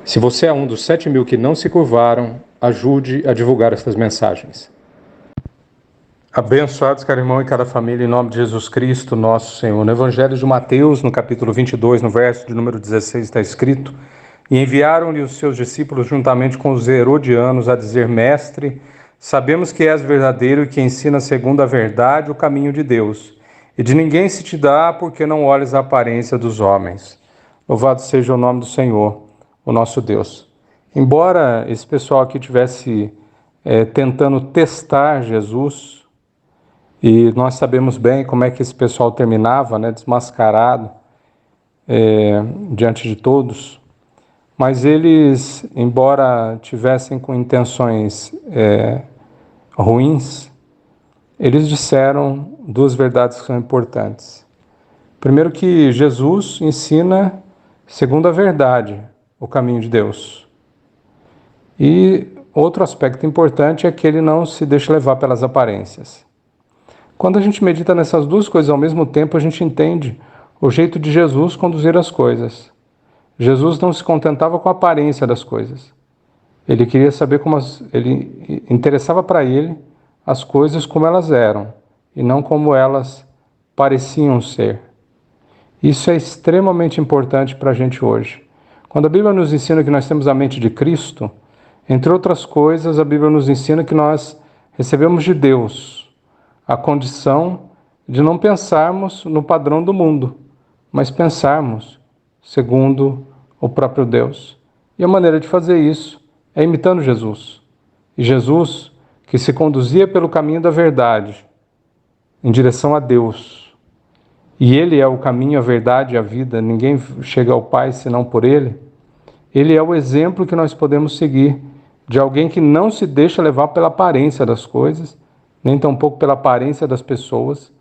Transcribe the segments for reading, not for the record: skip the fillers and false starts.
Se você é um dos 7.000 que não se curvaram, ajude a divulgar essas mensagens. Abençoados, cada irmão e cada família, em nome de Jesus Cristo, nosso Senhor. No Evangelho de Mateus, no capítulo 22, no verso de número 16, está escrito: E enviaram-lhe os seus discípulos juntamente com os herodianos a dizer: Mestre, sabemos que és verdadeiro e que ensina segundo a verdade o caminho de Deus, e de ninguém se te dá porque não olhes a aparência dos homens. Louvado seja o nome do Senhor, o nosso Deus. Embora esse pessoal aqui estivesse tentando testar Jesus, e nós sabemos bem como é que esse pessoal terminava, desmascarado diante de todos, mas eles, embora tivessem com intenções ruins, eles disseram duas verdades que são importantes. Primeiro, que Jesus ensina segundo a verdade o caminho de Deus. E outro aspecto importante é que ele não se deixa levar pelas aparências. Quando a gente medita nessas duas coisas ao mesmo tempo, a gente entende o jeito de Jesus conduzir as coisas. Jesus não se contentava com a aparência das coisas. Ele queria saber ele interessava para ele as coisas como elas eram e não como elas pareciam ser. Isso é extremamente importante para a gente hoje. Quando a Bíblia nos ensina que nós temos a mente de Cristo, entre outras coisas, a Bíblia nos ensina que nós recebemos de Deus a condição de não pensarmos no padrão do mundo, mas pensarmos segundo o próprio Deus. E a maneira de fazer isso é imitando Jesus. E Jesus, que se conduzia pelo caminho da verdade, em direção a Deus, e Ele é o caminho, a verdade e a vida, ninguém chega ao Pai senão por Ele, Ele é o exemplo que nós podemos seguir de alguém que não se deixa levar pela aparência das coisas, nem tampouco pela aparência das pessoas,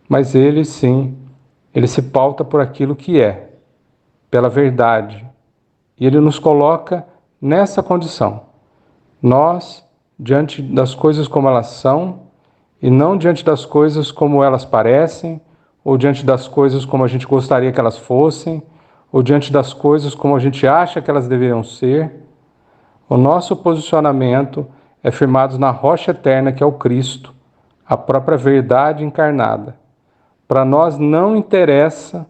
mas ele sim, ele se pauta por aquilo que é, pela verdade. E ele nos coloca nessa condição. Nós, diante das coisas como elas são, e não diante das coisas como elas parecem, ou diante das coisas como a gente gostaria que elas fossem, ou diante das coisas como a gente acha que elas deveriam ser. O nosso posicionamento é firmado na rocha eterna que é o Cristo, a própria verdade encarnada. Para nós não interessa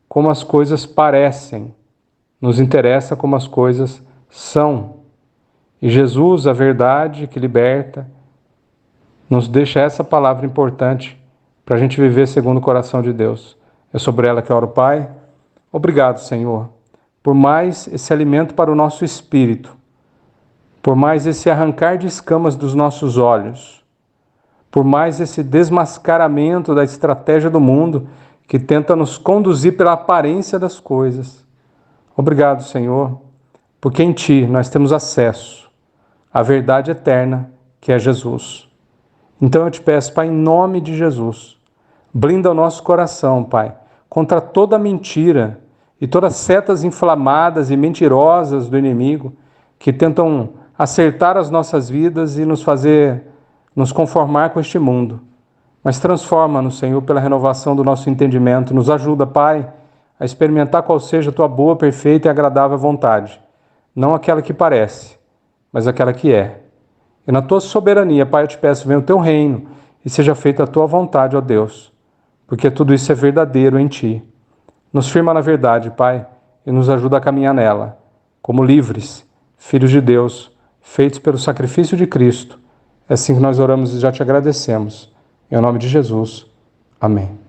como as coisas parecem, nos interessa como as coisas são. E Jesus, a verdade que liberta, nos deixa essa palavra importante para a gente viver segundo o coração de Deus. É sobre ela que eu oro, Pai. Obrigado, Senhor, por mais esse alimento para o nosso espírito, por mais esse arrancar de escamas dos nossos olhos, por mais esse desmascaramento da estratégia do mundo que tenta nos conduzir pela aparência das coisas. Obrigado, Senhor, porque em Ti nós temos acesso à verdade eterna, que é Jesus. Então eu te peço, Pai, em nome de Jesus, blinda o nosso coração, Pai, contra toda mentira e todas setas inflamadas e mentirosas do inimigo que tentam acertar as nossas vidas e nos fazer nos conformar com este mundo. Mas transforma-nos, Senhor, pela renovação do nosso entendimento. Nos ajuda, Pai, a experimentar qual seja a Tua boa, perfeita e agradável vontade. Não aquela que parece, mas aquela que é. E na Tua soberania, Pai, eu te peço, venha o Teu reino e seja feita a Tua vontade, ó Deus, porque tudo isso é verdadeiro em Ti. Nos firma na verdade, Pai, e nos ajuda a caminhar nela, como livres, filhos de Deus, feitos pelo sacrifício de Cristo. É assim que nós oramos e já te agradecemos. Em nome de Jesus. Amém.